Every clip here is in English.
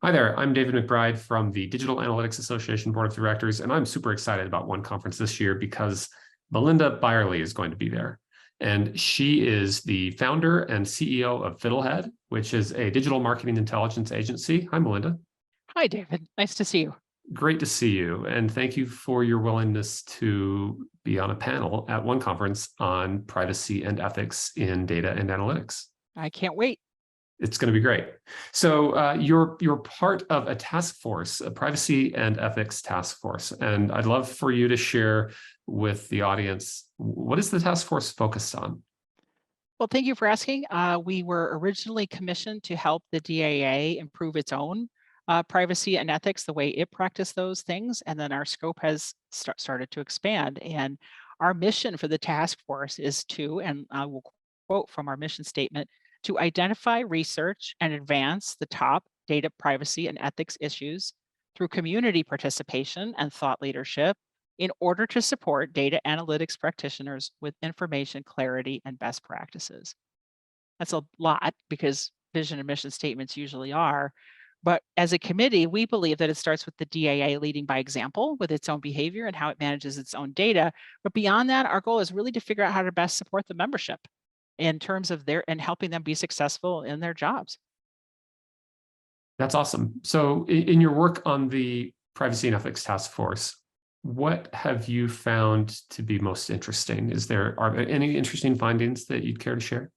Hi there, I'm David McBride from the Digital Analytics Association Board of Directors, and I'm super excited about OneConference this year because Melinda Byerley is going to be there. And she is the founder and CEO of Fiddlehead, which is a digital marketing intelligence agency. Hi, Melinda. Hi, David. Nice to see you. Great to see you. And thank you for your willingness to be on a panel at OneConference on privacy and ethics in data and analytics. I can't wait. It's going to be great. So you're part of a task force, a privacy and ethics task force. And I'd love for you to share with the audience, what is the task force focused on? Well, thank you for asking. We were originally commissioned to help the DAA improve its own privacy and ethics, the way it practiced those things. And then our scope has started to expand. And our mission for the task force is to, and I will quote from our mission statement, to identify, research, and advance the top data privacy and ethics issues through community participation and thought leadership in order to support data analytics practitioners with information clarity and best practices. That's a lot because vision and mission statements usually are. But as a committee, we believe that it starts with the DAA leading by example with its own behavior and how it manages its own data. But beyond that, our goal is really to figure out how to best support the membership in terms of and helping them be successful in their jobs. That's awesome. So in your work on the Privacy and Ethics Task Force, what have you found to be most interesting? Are there any interesting findings that you'd care to share?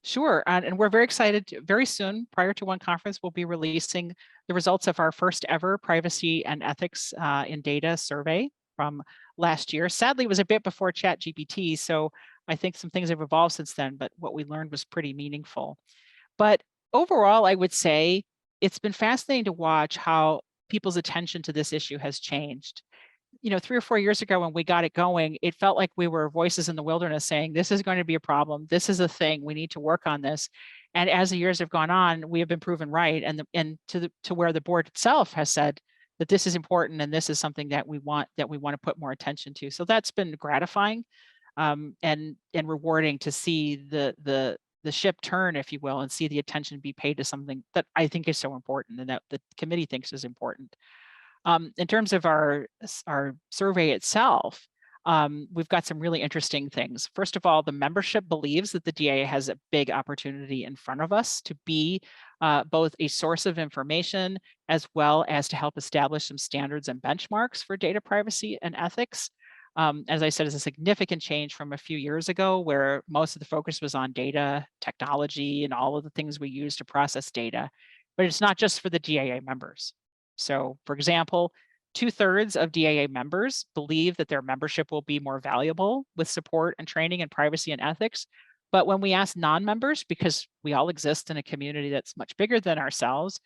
Sure. And we're very excited. Very soon, prior to OneConference, we'll be releasing the results of our first ever privacy and ethics in data survey from last year. Sadly, it was a bit before ChatGPT, so I think some things have evolved since then, but what we learned was pretty meaningful. But overall, I would say it's been fascinating to watch how people's attention to this issue has changed. 3 or 4 years ago when we got it going, it felt like we were voices in the wilderness saying, this is going to be a problem. This is a thing. We need to work on this. And as the years have gone on, we have been proven right. And to where the board itself has said that this is important and this is something that we want to put more attention to. So that's been gratifying and rewarding to see the ship turn, if you will, and see the attention be paid to something that I think is so important and that the committee thinks is important. In terms of our survey itself, we've got some really interesting things. First of all, the membership believes that the DA has a big opportunity in front of us to be both a source of information as well as to help establish some standards and benchmarks for data privacy and ethics. As I said, is a significant change from a few years ago where most of the focus was on data, technology, and all of the things we use to process data. But it's not just for the DAA members. So, for example, 2/3 of DAA members believe that their membership will be more valuable with support and training in privacy and ethics. But when we ask non-members, because we all exist in a community that's much bigger than ourselves,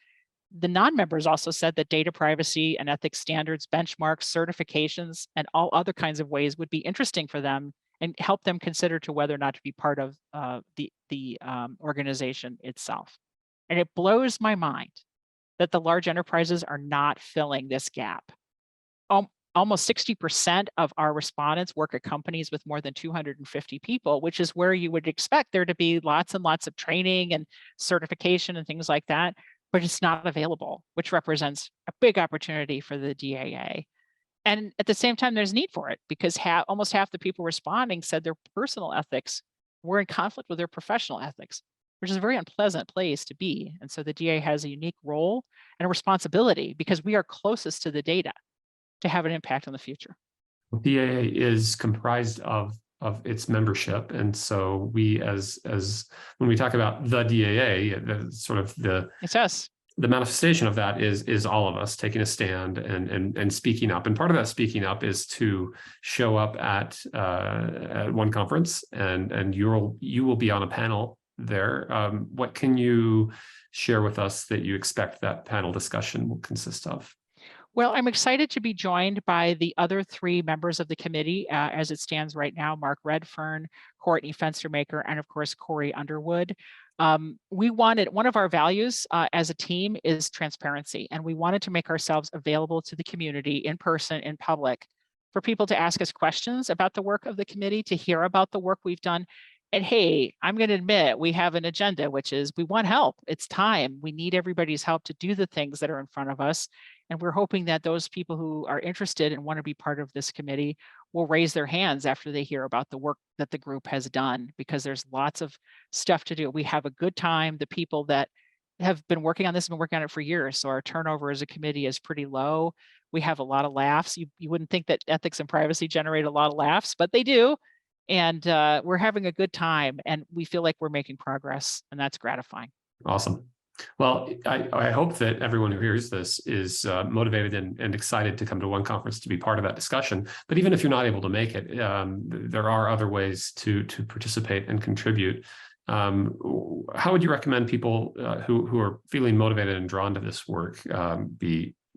the non-members also said that data privacy and ethics standards, benchmarks, certifications, and all other kinds of ways would be interesting for them and help them consider to whether or not to be part of the organization itself. And it blows my mind that the large enterprises are not filling this gap. Almost 60% of our respondents work at companies with more than 250 people, which is where you would expect there to be lots and lots of training and certification and things like that, but it's not available, which represents a big opportunity for the DAA. And at the same time, there's need for it because almost half the people responding said their personal ethics were in conflict with their professional ethics, which is a very unpleasant place to be. And so the DA has a unique role and a responsibility because we are closest to the data to have an impact on the future. DAA is comprised of its membership, and so we, as when we talk about the DAA, It's us. The manifestation of that is all of us taking a stand and speaking up. And part of that speaking up is to show up at OneConference, and you will be on a panel there. What can you share with us that you expect that panel discussion will consist of? Well, I'm excited to be joined by the other 3 members of the committee as it stands right now, Mark Redfern, Courtney Fenstermaker, and of course, Corey Underwood. One of our values as a team is transparency, and we wanted to make ourselves available to the community in person, in public, for people to ask us questions about the work of the committee, to hear about the work we've done, And hey, I'm going to admit we have an agenda, which is we want help. It's time. We need everybody's help to do the things that are in front of us. And we're hoping that those people who are interested and want to be part of this committee will raise their hands after they hear about the work that the group has done, because there's lots of stuff to do. We have a good time. The people that have been working on this have been working on it for years. So our turnover as a committee is pretty low. We have a lot of laughs. You wouldn't think that ethics and privacy generate a lot of laughs, but they do. And we're having a good time, and we feel like we're making progress, and that's gratifying. Awesome. Well, I hope that everyone who hears this is motivated and excited to come to OneConference to be part of that discussion. But even if you're not able to make it, there are other ways to participate and contribute. How would you recommend people who are feeling motivated and drawn to this work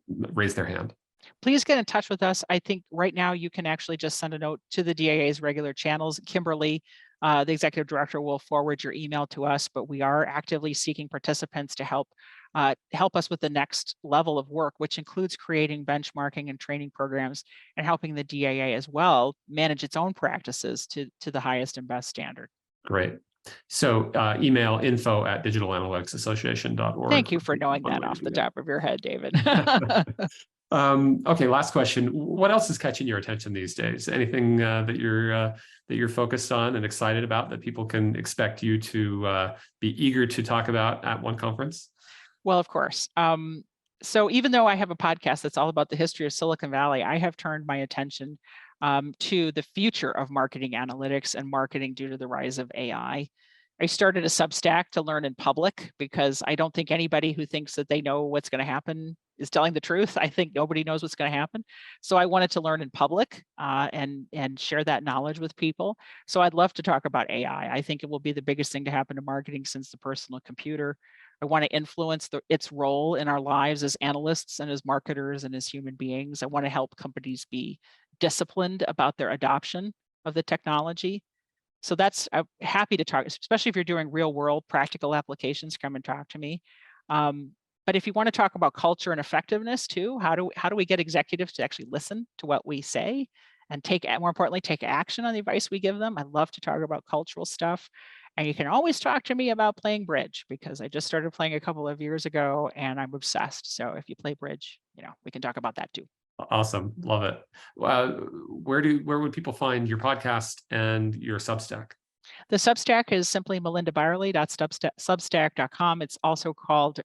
raise their hand? Please get in touch with us. I think right now you can actually just send a note to the DAA's regular channels. Kimberly, the executive director, will forward your email to us, but we are actively seeking participants to help us with the next level of work, which includes creating benchmarking and training programs and helping the DAA as well manage its own practices to the highest and best standard. Great. So email info@digitalanalyticsassociation.org. Thank you for knowing that off the top of your head, David. Okay, last question. What else is catching your attention these days? Anything that you're focused on and excited about that people can expect you to be eager to talk about at OneConference? Well, of course. So even though I have a podcast that's all about the history of Silicon Valley, I have turned my attention to the future of marketing analytics and marketing due to the rise of AI. I started a Substack to learn in public, because I don't think anybody who thinks that they know what's going to happen is telling the truth. I think nobody knows what's going to happen. So I wanted to learn in public and share that knowledge with people. So I'd love to talk about AI. I think it will be the biggest thing to happen to marketing since the personal computer. I want to influence its role in our lives as analysts and as marketers and as human beings. I want to help companies be disciplined about their adoption of the technology. So I'm happy to talk, especially if you're doing real world practical applications, come and talk to me. But if you want to talk about culture and effectiveness too, how do we get executives to actually listen to what we say and more importantly, take action on the advice we give them? I love to talk about cultural stuff. And you can always talk to me about playing bridge, because I just started playing a couple of years ago and I'm obsessed. So if you play bridge, we can talk about that too. Awesome. Love it. Where would people find your podcast and your Substack? The Substack is simply melindabyerley.substack.com. It's also called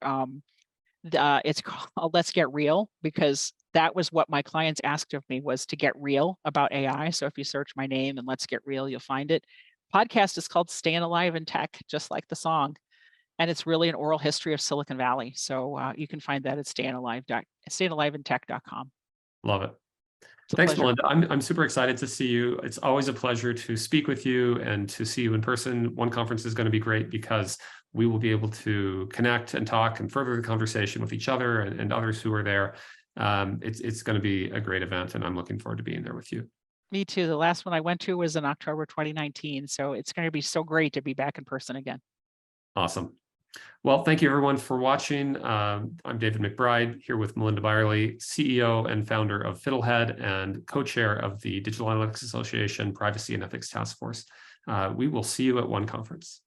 it's called Let's Get Real, because that was what my clients asked of me, was to get real about AI. So if you search my name and Let's Get Real, you'll find it. Podcast is called Staying Alive in Tech, just like the song. And it's really an oral history of Silicon Valley. So you can find that at stayingaliventech.com. Love it. Thanks, Melinda. I'm super excited to see you. It's always a pleasure to speak with you and to see you in person. OneConference is going to be great because we will be able to connect and talk and further the conversation with each other and others who are there. It's going to be a great event, and I'm looking forward to being there with you. Me too. The last one I went to was in October 2019. So it's going to be so great to be back in person again. Awesome. Well, thank you everyone for watching. I'm David McBride, here with Melinda Byerley, CEO and founder of Fiddlehead and co-chair of the Digital Analytics Association Privacy and Ethics Task Force. We will see you at OneConference.